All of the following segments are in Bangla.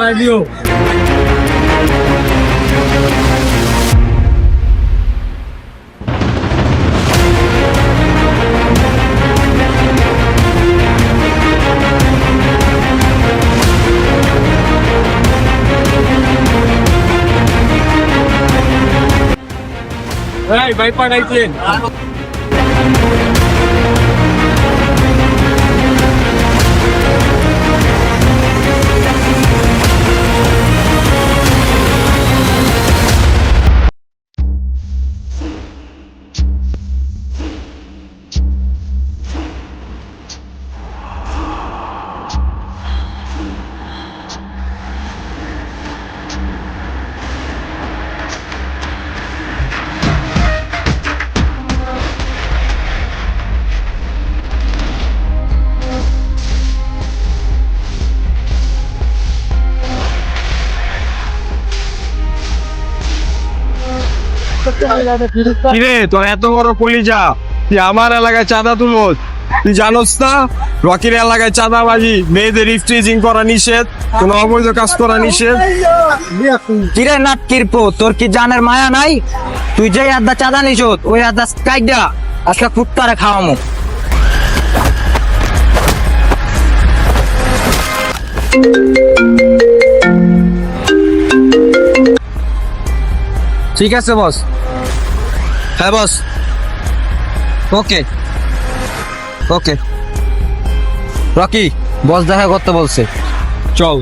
বানাই দিও। এই ভাই পাঠাইছেন। কিরে তোর এত বড় কলিজা, তুই আমার এলাকায় চাঁদা তুলস? তুই জানোস না রকির এলাকায় চাঁদাবাজি, মেয়েদের ইফটিজিং করা নিষেধ, কোনো অবৈধ কাজ করা নিষেধ। কিরে নাট কিরপো, তোর কি জানের মায়া নাই? তুই যে আদা চাঁদা নিছ ওই আদা কাইডা আজকে কুত্তারে খাওয়ামু। ঠিক আছে বস। হ্যাঁ বস, ওকে ওকে। রকি, বস দেখা করতে বলছে, চল।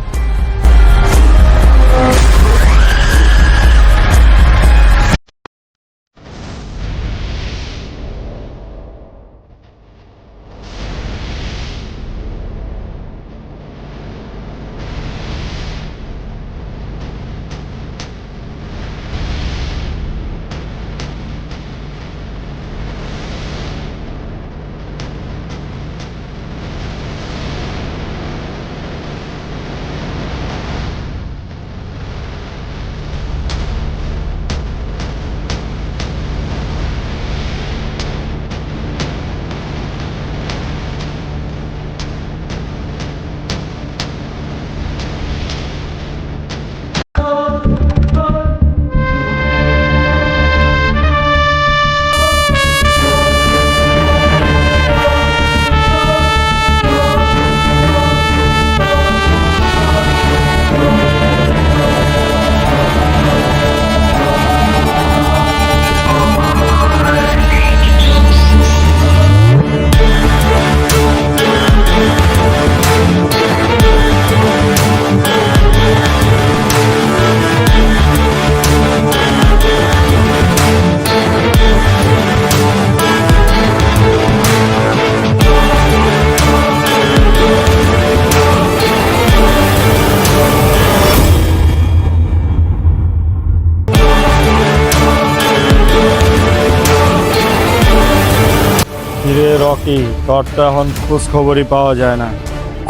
কিরে রকি, তোর তো এখন খোঁজ খবরই পাওয়া যায় না।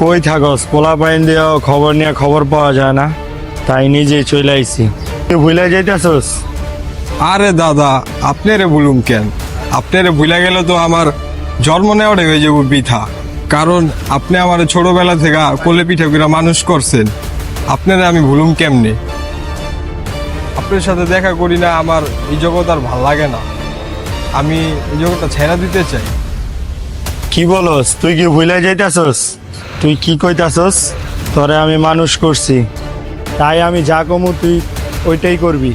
কই থাকস? পোলা পাইন দিয়েও খবর নিয়ে খবর পাওয়া যায় না, তাই নিজেই চলে আইছি। তুই ভুলে যাইতেছস? আরে দাদা, আপনারে বলুম কেন? আপনারে ভুলে গেলে তো আমার জন্ম নেওয়াটাই হয়ে যাবো বৃথা। কারণ আপনি আমার ছোটবেলা থেকে কোলে পিঠে করে মানুষ করছেন, আপনারা আমি ভুলুম কেমনে? আপনার সাথে দেখা করি না, আমার এই জগৎ আর ভাল লাগে না। আমি এই জগৎটা ছেড়ে দিতে চাই। কি বলস? তুই কি ভুলে যাইতেছস? তুই কি কইতাছস? তোরে আমি মানুষ করছি, তাই আমি যা কমু তুই ওইটাই করবি।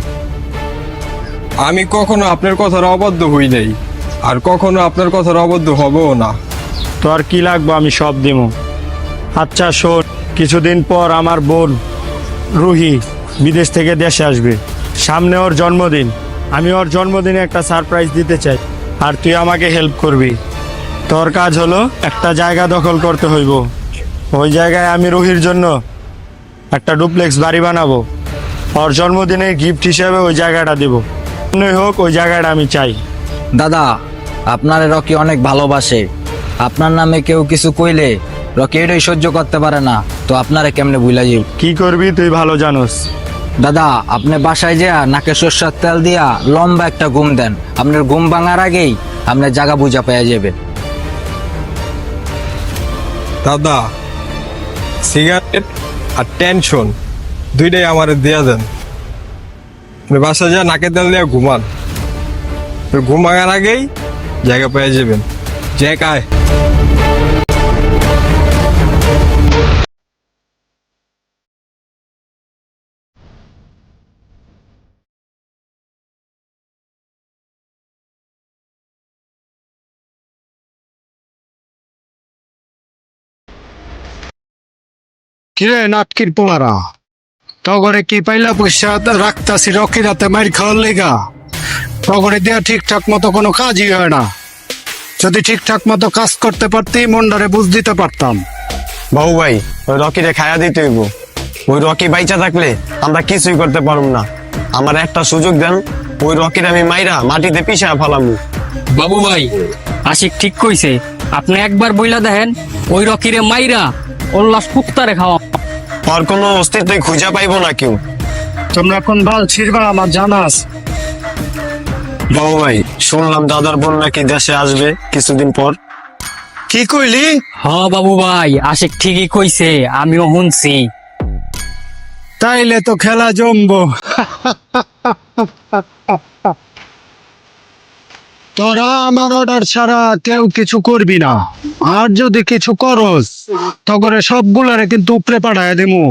আমি কখনো আপনার কথার অবদ্ধ হই নাই, আর কখনো আপনার কথার অবদ্ধ হবও না। তোর কি লাগবে আমি সব দিমু। আচ্ছা শোন, কিছুদিন পর আমার বোন রুহি বিদেশ থেকে দেশে আসবে। সামনে ওর জন্মদিন, আমি ওর জন্মদিনে একটা সারপ্রাইজ দিতে চাই, আর তুই আমাকে হেল্প করবি। তোর কাজ হলো একটা জায়গা দখল করতে হইব। ওই জায়গায় আমি রুহির জন্য একটা ডুপ্লেক্স বাড়ি বানাবো। ওর জন্মদিনে গিফট হিসেবে ওই জায়গাটা দেব। হোক ওই জায়গাটা আমি চাই। দাদা, আপনার রকি অনেক ভালোবাসে। আপনার নামে কেউ কিছু কইলে রকি এটাই সহ্য করতে পারে না, তো আপনারে কেমনে ভুলা যাই? কি করবি তুই ভালো জানোস। দাদা, আপনি বাসায় যা নাকে সর্ষের তেল দিয়া লম্বা একটা ঘুম দেন। আপনার ঘুম ভাঙার আগেই আপনার জায়গা বুঝা পেয়ে যাবে। দাদা, সিগারেট আর টেনশন দুইটাই আমার দেয়া দেন। বাসা যা নাকে তেল দিয়ে ঘুমান, ঘুমাগার আগেই জায়গা পেয়ে যাবেন। যে কায় কিরে নাটকির পোলারা, তগরে কি পাইলা পয়সা রাখতাছি রকি রাতে মার খাওয়ার লেগা? তগরে দেয়া ঠিকঠাক মতো কোনো কাজই হয় না। যদি ঠিকঠাক মতো কাজ করতে পারতি মন্ডারে বুঝ দিতে পারতাম। বাবু ভাই, ওই রকিরে খায়া দিতে হইব। ওই রকি বাইচা থাকলে আমরা কিছুই করতে পারব না। আমার একটা সুযোগ দেন, ওই রকির আমি মাইরা মাটিতে পিষা ফালামু। বাবু ভাই, আশিক ঠিক কইছে। আপনি একবার বইলা দেখেন, ওই রকিরে মাইরা ওর লাশ কুত্তারে খাওয়া। ওর কোনো অস্তিত্বই খুঁজা পাইব না কেউ। তোমরা কোন বাল ছিড়বা আমার জানা আছে। বাবু ভাই, শুনলাম দাদার বোন নাকি দেশে আসবে কিছুদিন পর। কি কইলি? হ বাবু ভাই, আশিক ঠিকই কইছে, আমিও শুনছি। তাইলে তো খেলা জমবো। তোরা আমার অর্ডার ছাড়া কেউ কিছু করবি না। আর যদি কিছু করস তগরে সবগুলারে কিন্তু উপরে পাঠায় দেবো।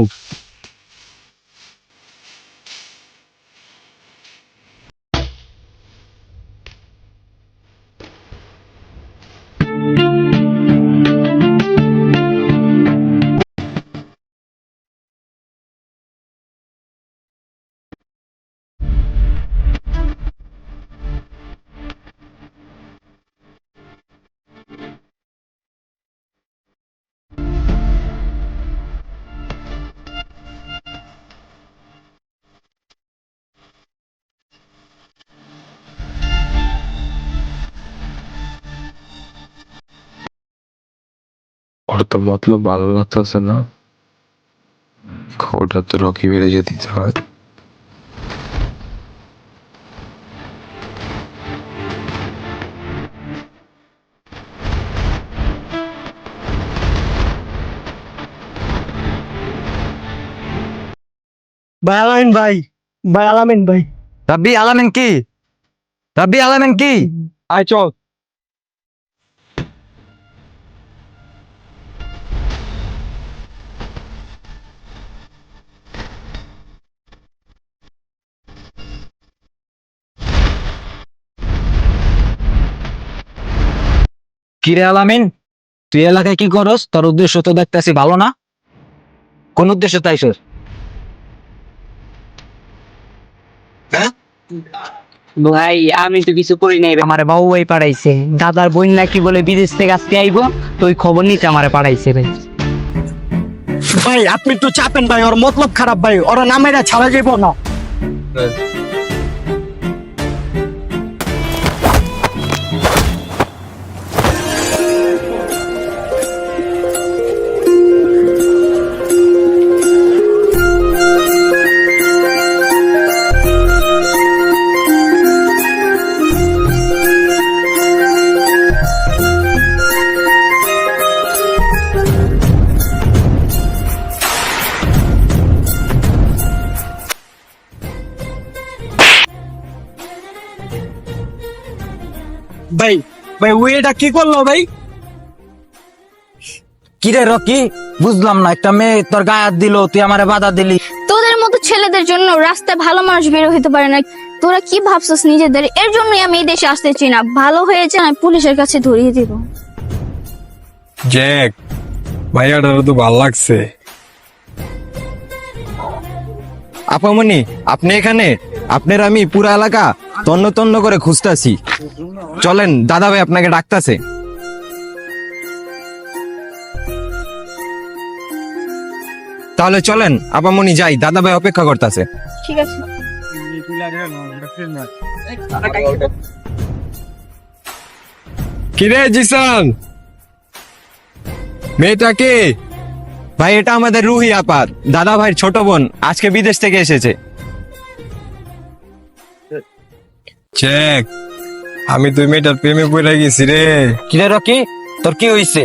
ওর তো মতলব ভালো লাগতেছে না, খবরটা তো রকি বেড়ে যেতে হয়। ভাই আলামিন ভাই, ভাই আলামিন ভাই। রাব্বি আলামিন কি? রাব্বি আলামিন কি? আয় চল। কিরে আলামিন, তুই এলাকায় কি করস? তোর উদ্দেশ্য তো দেখতেছি ভালো না। কোন উদ্দেশ্য তাইছস? ভাই আমি তো কিছু করি নাই, আমারে বাবু ভাই পাঠাইছে। দাদার বোন নাকি বলে বিদেশ থেকে আজকে আইবো, তো ওই খবর নিতে আমারে পাঠাইছে ভাই। ভাই আপনি তো চাপেন ভাই, ওর মতলব খারাপ ভাই, ওরা নামেরা ছাড়া যাইব না। ভাই ভাই ওই এটা কি করলো ভাই? কিরে রকি, বুঝলাম না। একটা মেয়ে তোর গায়ে হাত দিল, তুই আমারে বাধা দিলি। তোদের মতো ছেলেদের জন্য রাস্তায় ভালো মানুষ বের হইতে পারে না। তোরা কি ভাবছিস নিজেদের? এর জন্যই আমি এই দেশে আসতে চাই না। ভালো হয়েছে আমি পুলিশের কাছে ধরিয়ে দিব। জ্যাক, ভাইয়াটার তো ভাল লাগছে। আপামনি, আপনি এখানে? আপনার আমি পুরা এলাকা তন্ন তন্ন করে খুঁজতাছি। চলেন, দাদা ভাই আপনাকে ডাকতাছে। তাহলে চলেন আপামনি যাই, দাদা ভাই অপেক্ষা করতেছে। ঠিক আছে। কিরে জিসান, মেয়েটা কে? ভাই এটা আমাদের রুহি আপার দাদা ভাইয়ের ছোট বোন, আজকে বিদেশ থেকে এসেছে। জ্যাক, আমি তো মেয়েটার প্রেমে পড়ে গেছি রে। কিরে রকি, তোর কি হইছে?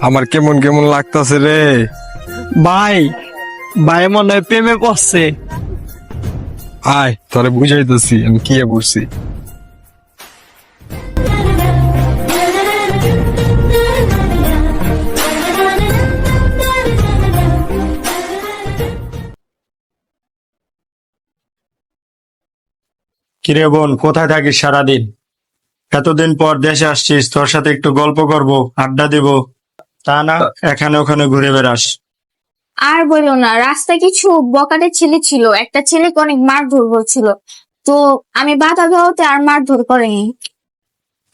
আমার কেমন কেমন লাগতাছে রে। ভাই ভাই মনে হয় প্রেমে পড়ছে। আয় তোরে বুঝাইতেছি আমি কি বুঝছি। কিরে বোন, কোথায় থাকিস সারাদিন? এতদিন পর দেশে আসছিস, তোর সাথে একটু গল্প করব, আড্ডা দিব, তা না এখানে ওখানে ঘুরে বেড়াস। আর বলো না, রাস্তায় কিছু বকাটে ছেলে ছিল, একটা ছেলেকে অনেক মারধর করছিল, তো আমি বাধা দেওয়াতে আর মারধর করেনি।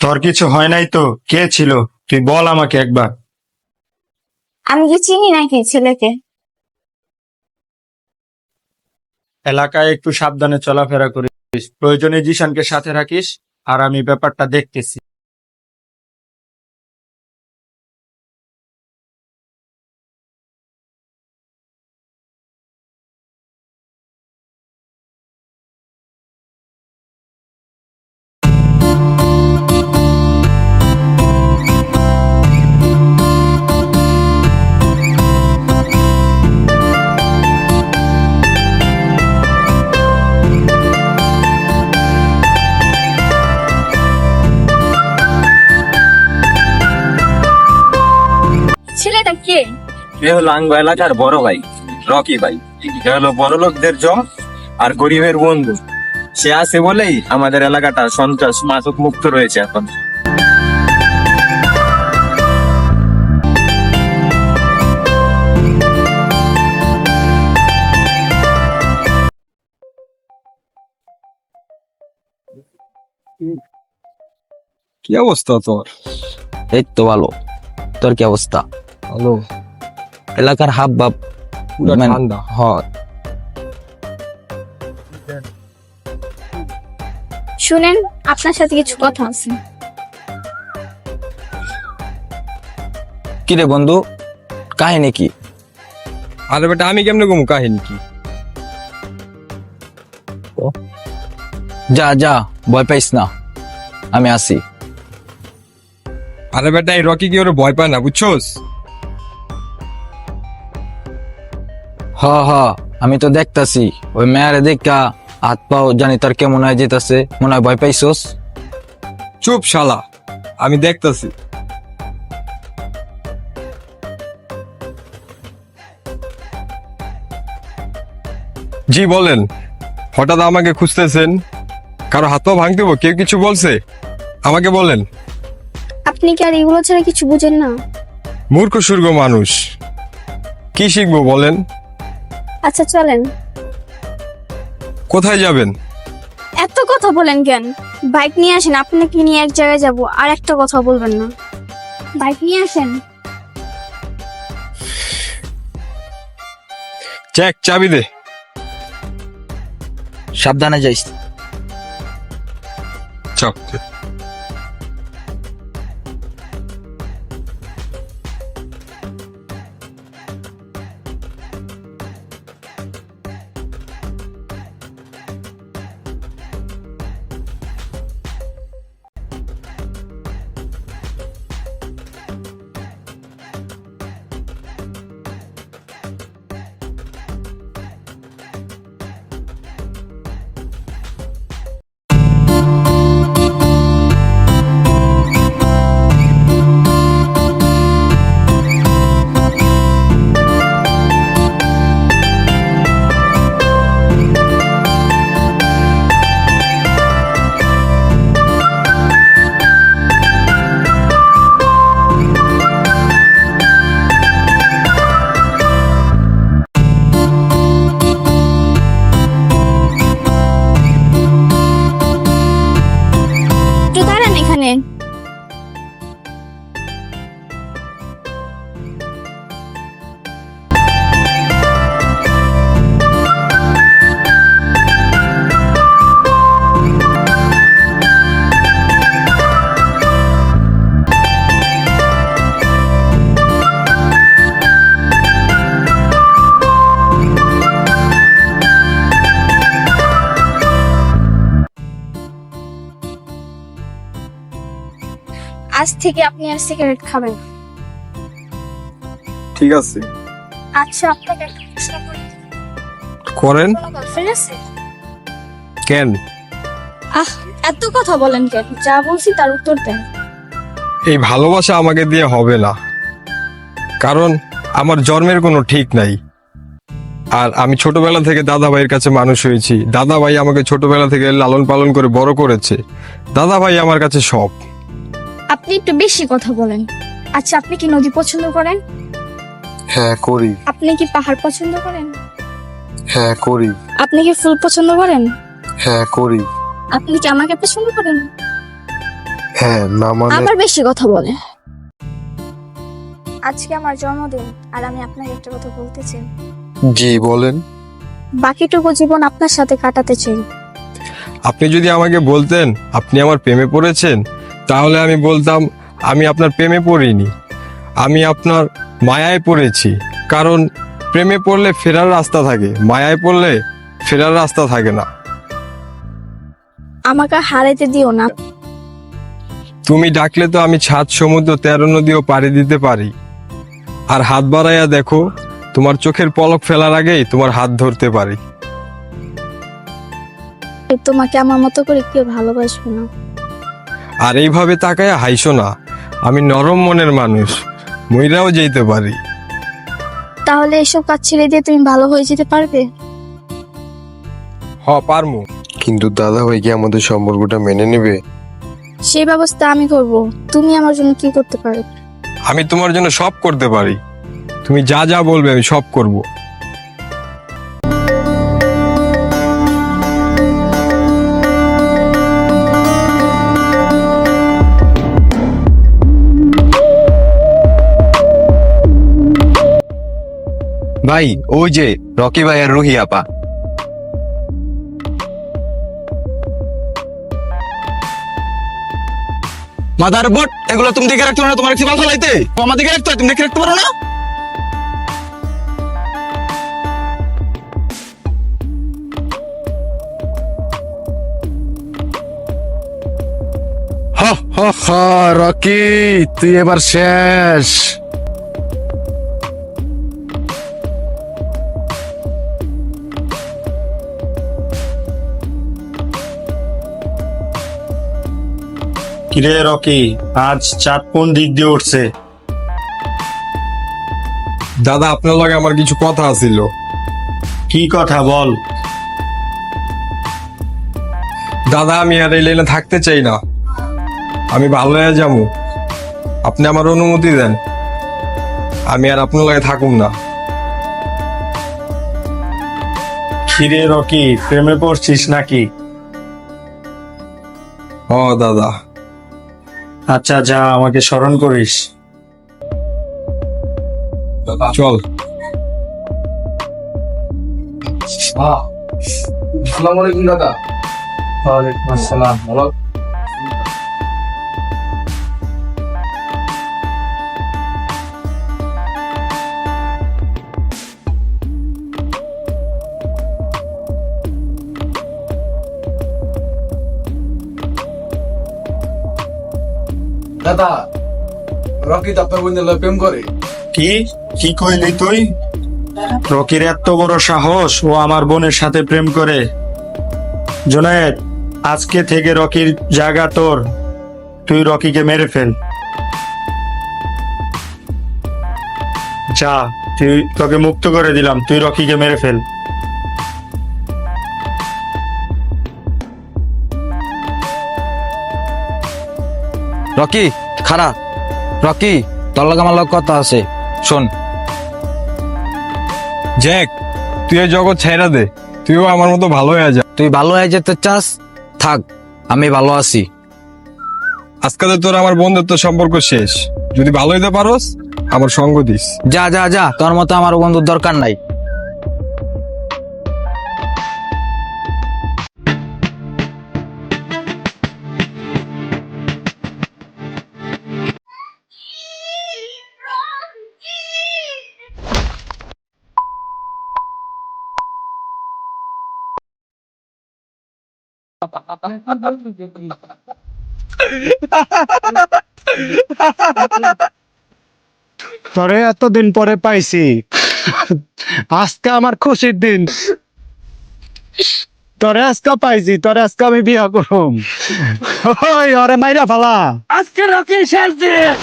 তোর কিছু হয় নাই তো? কে ছিল তুই বল আমাকে একবার। আমি কি চিনি নাকি ছেলেকে? এলাকায় একটু সাবধানে চলাফেরা করিস, প্রয়োজনে জিশানকে সাথে রাখিস, আর আমি ব্যাপারটা দেখতেছি। ছেলেটা কে? এ হলো আঙ্গ এলাকার বড় ভাই, রকি ভাই। এ হলো বড় লোকদের জম আর গরিবের বন্ধু। সে আছে বলেই আমাদের এলাকাটা সন্ত্রাস মাদক মুক্ত রয়েছে এখন। কি অবস্থা তোর? এই তো ভালো। তোর কি অবস্থা? ভালো। এলাকার হাব ভাব পুরা ঠান্ডা। হয়। শুনেন, আপনার সাথে কিছু কথা আছে। কি রে বন্ধু, কাহিনী কি? আরে বেটা আমি কেমনে ঘুমু কাহিনী কি? যা যা, ভয় পাইস না, আমি আসি। আরে বেটা এই রকি কি ওরে ভয় পায় না বুঝছোস? হ হ, আমি তো দেখতাছি ওই মেয়ারে দেখা হাত পাও জানি তার কেমন হয়ে যেতেছে, মনে হয় ভয় পাইছোস। চুপ শালা, আমি দেখতাছি। জি বলেন, হঠাৎ আমাকে খুঁজতেছেন? কারো হাত পা ভাঙতে হবো? কেউ কিছু বলছে? আমাকে বলেন। আপনি কি আর এগুলো ছাড়া কিছু বুঝেন না? মূর্খ সুর্গ মানুষ, কি শিখবো বলেন? আচ্ছা চলেন। কোথায় যাবেন? এত কথা বলেন কেন? বাইক নিয়ে আসেন, আপনাকে নিয়ে এক জায়গায় যাব, আর একটা কথা বলবেন না। বাইক নিয়ে আসেন। চেক চাবি দে। সাবধানে যাইস। চক। একটু দাঁড়ান এখানে। আজ থেকে আপনি আর সিগারেট খাবেন না। ঠিক আছে। আচ্ছা, আপনাকে একটা প্রশ্ন করি। করেন কোনো গার্লফ্রেন্ড আছে? কেন? আহ, এত কথা বলেন কেন? যা বলছি তার উত্তর দেন। এই ভালোবাসা আমাকে দিয়ে হবে না, কারণ আমার জন্মের কোনো ঠিক নাই। আর আমি ছোটবেলা থেকে দাদা ভাইয়ের কাছে মানুষ হয়েছি। দাদা ভাই আমাকে ছোটবেলা থেকে লালন পালন করে বড় করেছে। দাদা ভাই আমার কাছে সব। আপনি একটু বেশি কথা বলেন। আচ্ছা, আপনি কি নদী পছন্দ করেন? হ্যাঁ করি। আপনি কি পাহাড় পছন্দ করেন? হ্যাঁ করি। আপনি কি ফুল পছন্দ করেন? হ্যাঁ করি। আপনি কি আমাকে পছন্দ করেন? হ্যাঁ না মানে আবার বেশি কথা বলে। আজকে আমার জন্মদিন, আর আমি আপনাকে একটা কথা বলতে চাই। জি বলেন। বাকিটুকু জীবন আপনার সাথে কাটাতে চাই। আপনি যদি আমাকে বলতেন আপনি আমার প্রেমে পড়েছেন, তাহলে আমি বলতাম আমি আপনার প্রেমে পড়িনি, আমি আপনার মায়ায় পড়েছি। কারণ প্রেমে পড়লে ফেরার রাস্তা থাকে, মায়ায় পড়লে ফেরার রাস্তা থাকে না। আমাকে হারাইতে দিও না। তুমি ডাকলে তো আমি 7 সমুদ্র 13 নদীও পাড়ি দিতে পারি। আর হাত বাড়াইয়া দেখো, তোমার চোখের পলক ফেলার আগেই তোমার হাত ধরতে পারি। তোমাকে আমার মতো করে কেউ ভালোবাসবে না। আর এইভাবে তাকায়া হাইসো না, আমি নরম মনের মানুষ, মইরাও যেতে পারি। তাহলে এসব কাজ ছেড়ে দিয়ে তুমি ভালো হয়ে যেতে পারবে? পারমু। কিন্তু দাদা ভাই কি আমাদের সম্পর্কটা মেনে নেবে? সেই ব্যবস্থা আমি করব। তুমি আমার জন্য কি করতে পারো? আমি তোমার জন্য সব করতে পারি। তুমি যা যা বলবে আমি সব করব। ভাই, ওই যে রকি ভাই আর রুহি আপা। মাদার বোট, এগুলো তুমি দেখে রাখতে পারো না? তোমার সিমাল ফেলাইতে আমার দিকে রাখতে হয়, তুমি দেখে রাখতে পারো না? রকি, তুই এবার শেষ। কিরে রকি, আজ চাঁদ কোন দিক দিয়ে উঠছে? দাদা আপনার লগে আমার কিছু কথা আছিল। কি কথা বল। দাদা আমি আর এই লাইনে থাকতে চাই না, আমি ভালো হয়ে যাবো। আপনি আমার অনুমতি দেন, আমি আর আপনার লগে থাকুম না। কিরে রকি, প্রেমে পড়ছিস নাকি? দাদা। আচ্ছা যা, আমাকে স্মরণ করিস। চল। আসসালামু আলাইকুম দাদা। ওয়ালাইকুম আসসালাম। ভালো? দাদা, রকি তো আপনার বোনের লগে প্রেম করে। কি কি কইলি তুই? রকির এত বড় সাহস, ও আমার বোনের সাথে প্রেম করে? জুনায়েদ, আজকে থেকে রকির জায়গা তোর, তুই রকিকে মেরে ফেল। যা, তুই, তোকে মুক্ত করে দিলাম, তুই রকিকে মেরে ফেল। রকি খারা, রকি তোর লগে আমার লগে কথা আছে, শোন। জ্যাক, তুই এই জগৎ ছেড়ে দে, তুইও আমার মতো ভালো হয়ে যা। তুই ভালো হয়ে যেতে চাস, থাক, আমি ভালো আছি। আজকে তো তোর আমার বন্ধুত্ব সম্পর্ক শেষ। যদি ভালো হইতে পারোস আমার সঙ্গ দিস। যা যা যা, তোর মতো আমার বন্ধুর দরকার নাই। তোরে এতদিন পরে পাইছি, আজকে আমার খুশির দিন। তোরে আজকা পাইছি, তোরে আজকা আমি বিয়া করুম। ওই ওরে মাইরা ফালা। আজকে রকি শেষ দিন।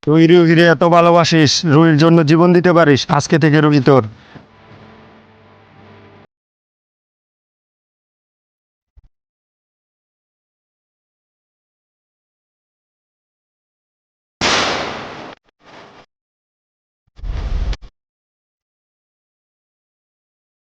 তুই রুহিরে এত ভালোবাসিস, রুহির জন্য জীবন দিতে পারিস, আজকে থেকে রুহি তোর।